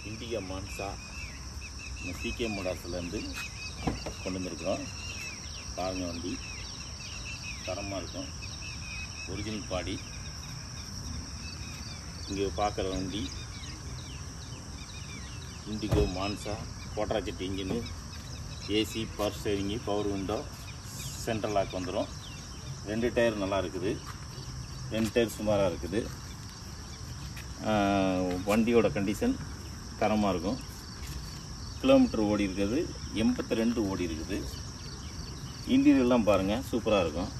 Indica Monza சிகே மோட்டார்ஸ்லேருந்து கொண்டு வந்திருக்கிறோம். பாருங்கள், வண்டி தரமாக இருக்கும். Original body. இங்கே பார்க்குற வண்டி Indigo Manza quadrajet engine, AC, power steering, power window, central lock வந்துடும். 2 டயர் நல்லா இருக்குது, 2 டயர் சுமாராக இருக்குது. வண்டியோட கண்டிஷன் தரமாக இருக்கும். கிலோமீட்டர் ஓடி இருக்குது 82 ஓடி இருக்குது. இன்டீரியர்லாம் பாருங்கள், சூப்பராக இருக்கும்.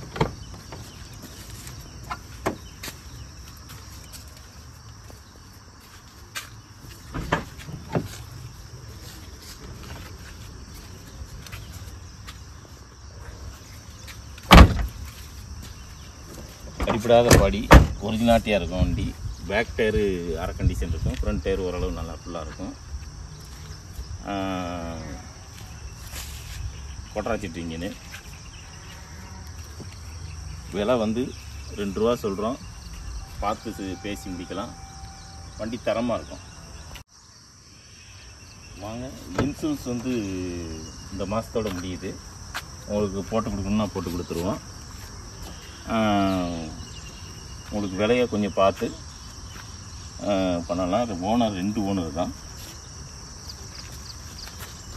அடிப்படாத பாடி, ஒரிஜினாலிட்டியாக இருக்கும் வண்டி. பேக் டயரு அரை கண்டிஷன் இருக்கும், ஃப்ரண்ட் டயர் ஓரளவு நல்லா ஃபுல்லாக இருக்கும். கோட்ராஜெட் இன்ஜினு. விலை வந்து 2 ரூபா சொல்கிறோம், பார்த்து பேசி முடிக்கலாம். வண்டி தரமாக இருக்கும். வாங்க, இன்சூரன்ஸ் வந்து இந்த மாதத்தோடு முடியுது. உங்களுக்கு போட்டு கொடுக்கணுன்னா போட்டு கொடுத்துருவோம். உங்களுக்கு விலையை கொஞ்சம் பார்த்து பண்ணலாம். அது ஓனர் 2 ஓனர் தான்.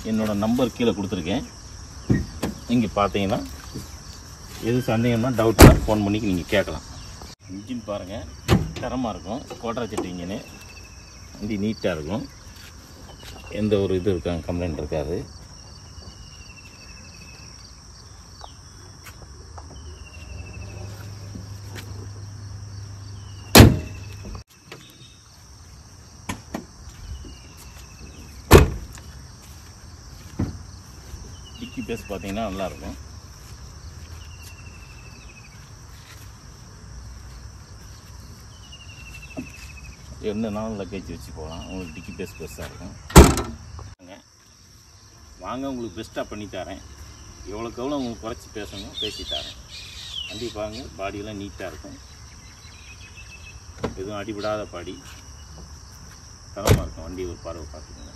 என்னோடய நம்பர் கீழே கொடுத்துருக்கேன். நீங்கள் பார்த்தீங்கன்னா எது சந்தேகம்னா டவுட்னா ஃபோன் பண்ணி நீங்கள் கேட்கலாம். இன்ஜின் பாருங்கள், தரமாக இருக்கும். கோட்ராஜெட் இன்ஜினு. வண்டி நீட்டாக இருக்கும், எந்த ஒரு இது இருக்காங்க கம்ப்ளைண்ட் இருக்காது. டிக்கி பேஸ் பார்த்தீங்கன்னா நல்லாயிருக்கும். என்ன நாள் லக்கேஜ் வச்சு போகலாம். உங்களுக்கு டிக்கி பேஸ் பெருசாக இருக்கும். வாங்க, உங்களுக்கு பெஸ்ட்டாக பண்ணி தரேன். எவ்வளோக்கு எவ்வளோ உங்களுக்கு குறைச்சி பேசணும் பேசி தரேன். வண்டி பாருங்கள், பாடியெல்லாம் நீட்டாக இருக்கும். எதுவும் அடிபடாத பாடி, தரமாக இருக்கும். வண்டி ஒரு பார்வை பார்த்துக்கோங்க.